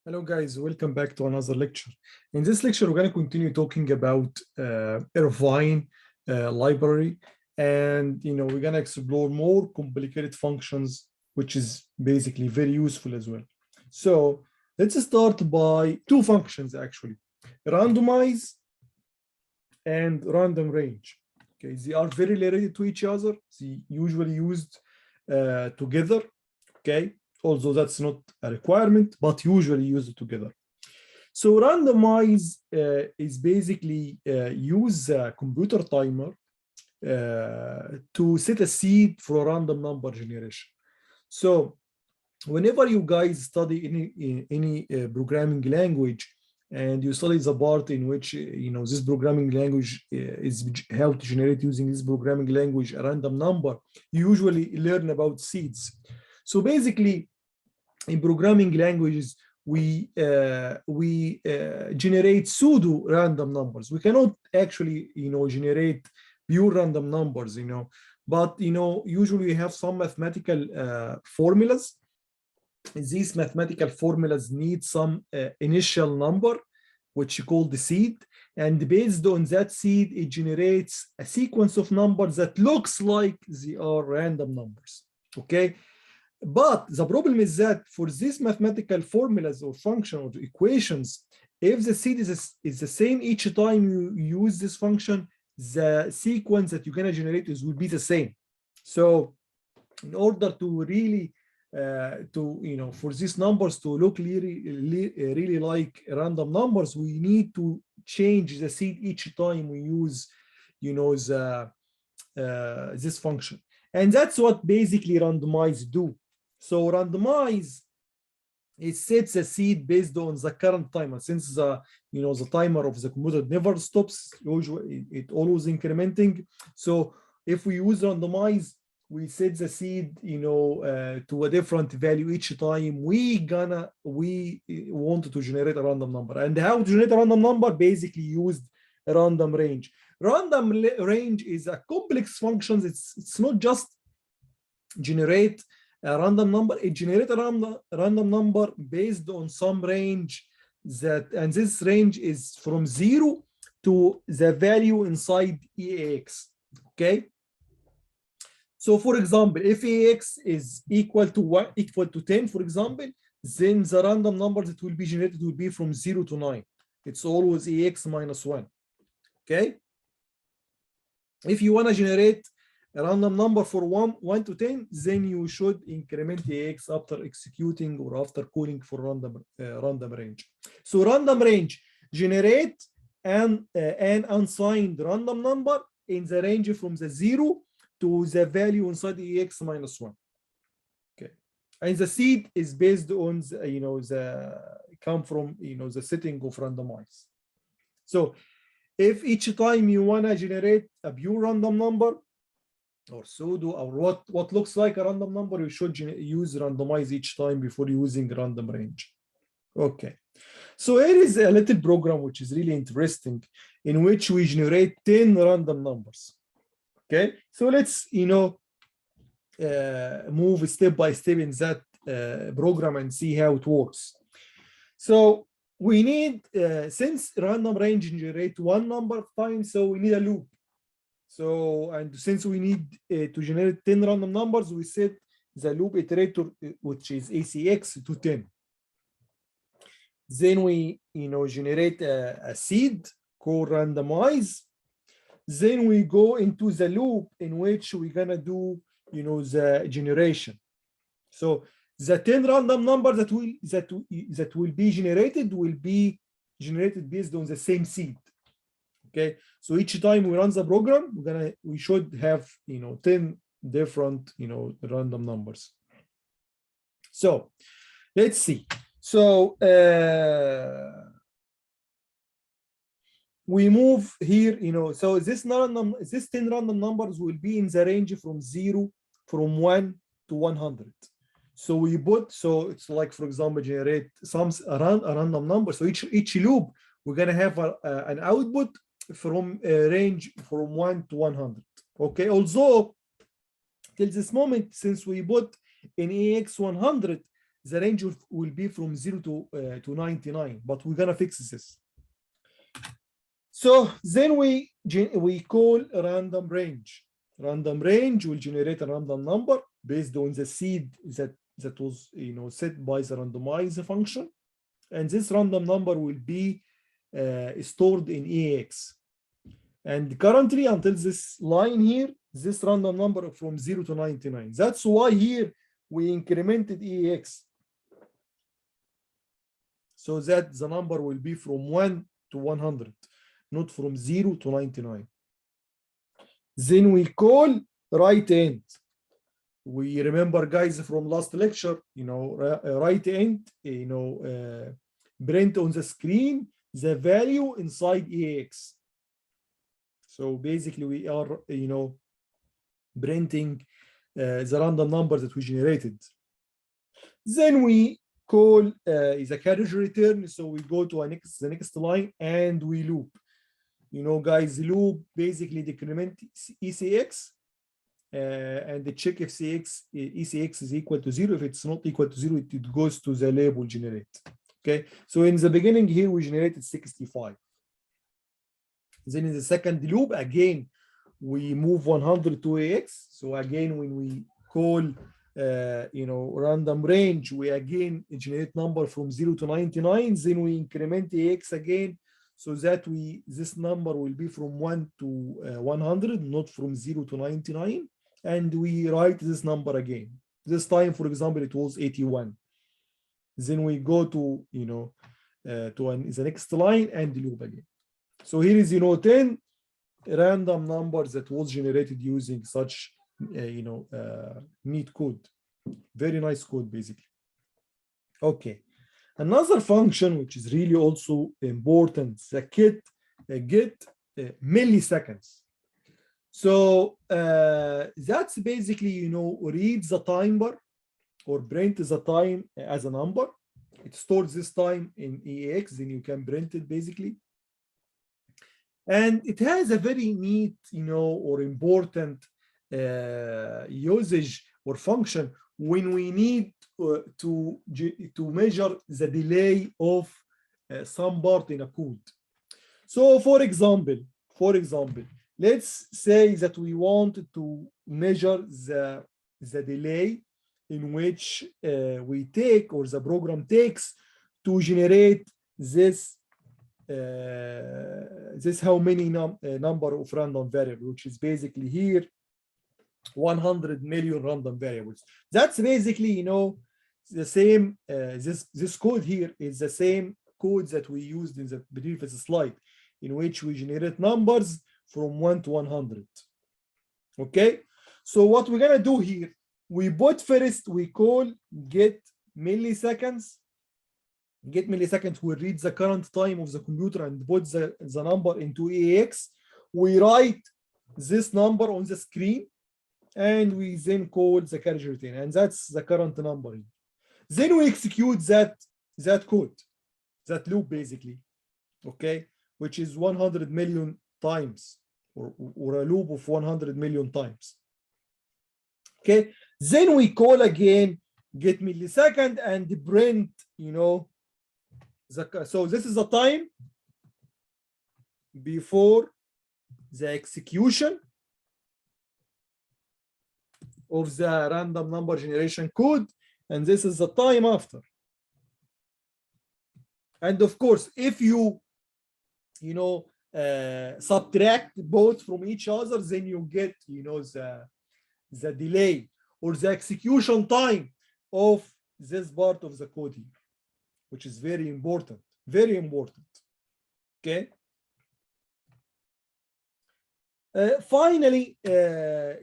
Hello guys, welcome back to another lecture. In this lecture, we're going to continue talking about Irvine Library, and we're going to explore more complicated functions, which is basically very useful as well. So let's start by two functions actually, randomize and random range. Okay, they are very related to each other. They usually used together. Okay. Although that's not a requirement, but usually used together. So randomize is basically use a computer timer to set a seed for a random number generation. So whenever you guys study any programming language, and you study the part in which this programming language is how to generate using this programming language a random number, you usually learn about seeds. So basically, in programming languages, we generate pseudo random numbers. We cannot actually generate pure random numbers, but usually we have some mathematical formulas. These mathematical formulas need some initial number, which you call the seed, and based on that seed, it generates a sequence of numbers that looks like they are random numbers. Okay. But the problem is that for these mathematical formulas or function or equations, if the seed is the same each time you use this function, the sequence that you're going to generate will be the same. So in order to really for these numbers to look really like random numbers, we need to change the seed each time we use this function. And that's what basically randomize do. So randomize, it sets a seed based on the current timer. Since the timer of the computer never stops, usually it always incrementing. So if we use randomize, we set the seed to a different value each time we want to generate a random number. And how to generate a random number? Basically used a random range. Random range is a complex function. It's not just generate a random number, it generates a random number based on some range and this range is from 0 to the value inside EAX. Okay. So for example, if EAX is equal to 10, for example, then the random number that will be generated will be from 0 to 9. It's always EAX minus 1. Okay. If you want to generate a random number for 1 to 10, then you should increment the X after executing or after calling for random range. So random range generate an unsigned random number in the range from the 0 to the value inside the X minus 1. Okay, and the seed is based on come from the setting of randomize. So if each time you want to generate a pure random number or pseudo or what looks like a random number, you should use randomize each time before using random range. Okay, so here is a little program which is really interesting, in which we generate 10 random numbers. Okay, so let's move step by step in that program and see how it works. So we need since random range generate one number times, so we need a loop. So, and since we need to generate 10 random numbers, we set the loop iterator, which is ACX, to 10. Then we, generate a seed called randomize. Then we go into the loop in which we're gonna do, the generation. So the 10 random numbers that will be generated based on the same seed. Okay, so each time we run the program, we should have 10 different random numbers. So let's see. So we move here, so this 10 random numbers will be in the range from 1 to 100. So we put, so it's like, for example, generate a random number. So each loop, we're gonna have an output from a range from 1 to 100. Okay, although till this moment, since we put in AX 100, the range will be from 0 to 99, but we're gonna fix this. So then we call a random range. Random range will generate a random number based on the seed that was set by the randomize function, and this random number will be stored in EAX. And currently, until this line here, this random number from 0 to 99. That's why here we incremented EAX, so that the number will be from 1 to 100, not from 0 to 99. Then we call right end. We remember, guys, from last lecture, right end, print on the screen the value inside EAX. So basically we are, printing the random number that we generated. Then we call the carriage return. So we go to the next line and we loop. Guys, loop basically decrement ECX and check if ECX is equal to 0. If it's not equal to 0, it goes to the label generate. Okay, so in the beginning here we generated 65. Then in the second loop, again, we move 100 to AX. So again, when we call, random range, we again generate number from 0 to 99. Then we increment AX again, so that this number will be from 1 to 100, not from 0 to 99. And we write this number again. This time, for example, it was 81. Then we go to, the next line and loop again. So here is 10 random numbers that was generated using such neat code. Very nice code, basically. Okay, another function which is really also important, the get milliseconds. So that's basically read the timer or print the time as a number. It stores this time in EAX, then you can print it basically. And it has a very neat, or important usage or function when we need to measure the delay of some part in a code. So, for example, let's say that we want to measure the delay in which we take, or the program takes, to generate this how many number of random variables, which is basically here 100 million random variables. That's basically the same. This code here is the same code that we used in the previous slide, in which we generate numbers from 1 to 100. Okay, so what we're gonna do here, we call get milliseconds. Get milliseconds will read the current time of the computer and put the number into EAX. We write this number on the screen, and we then call the carriage return, and that's the current number. Then we execute that code, that loop basically, okay, which is 100 million times, or a loop of 100 million times. Okay, then we call again get millisecond and print, so this is the time before the execution of the random number generation code, and this is the time after. And of course, if you subtract both from each other, then you get the delay or the execution time of this part of the code here, which is very important, very important. Okay. Finally,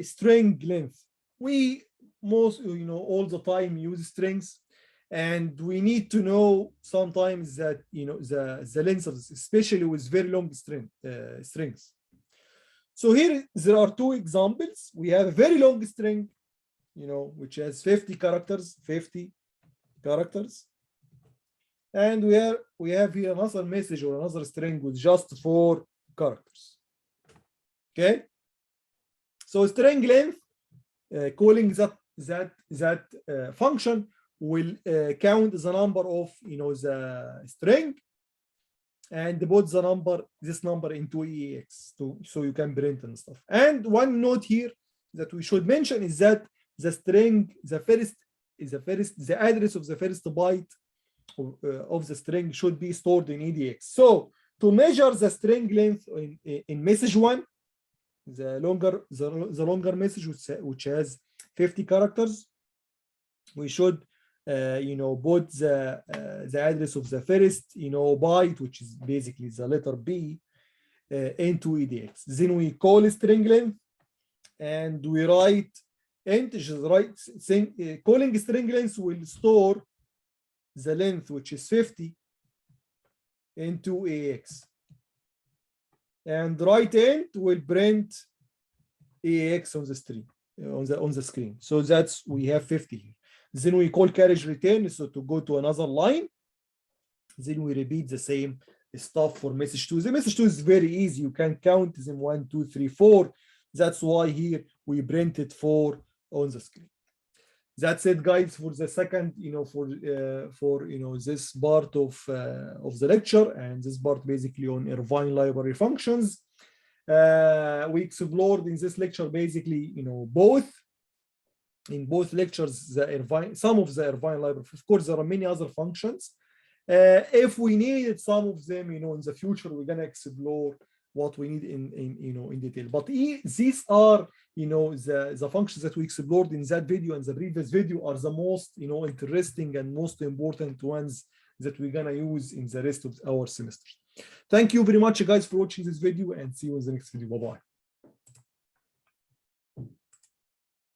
string length. We all the time use strings, and we need to know sometimes that the length of this, especially with very long strings. So here there are two examples. We have a very long string, which has 50 characters, and we have here another message or another string with just 4 characters. Okay, so string length, calling that function will count the number of, you know, the string and put the number, this number into EAX so you can print and stuff. And one note here that we should mention is that the string, the address of the first byte of the string should be stored in EDX. So to measure the string length in message 1, the longer message, which has 50 characters, we should you know, put the address of the first, you know, byte, which is basically the letter B, into EDX. Then we call string length and we write integers, right? Calling string length will store the length, which is 50, into AX. And write int will print AX on the screen, on the screen. So that's, we have 50 here. Then we call carriage return, so to go to another line. Then we repeat the same stuff for message 2. The message 2 is very easy. You can count them 1, 2, 3, 4. That's why here we printed 4 on the screen. That's it, guys, for the second, you know, for you know, this part of the lecture, and this part basically on Irvine Library Functions. We explored in this lecture basically, you know, in both lectures, some of the Irvine Library. Of course, there are many other functions. If we needed some of them, you know, in the future, we're gonna explore what we need in detail. But these are, you know, the functions that we explored in that video and the previous video are the most, you know, interesting and most important ones that we're gonna use in the rest of our semester. Thank you very much, guys, for watching this video, and see you in the next video. Bye-bye.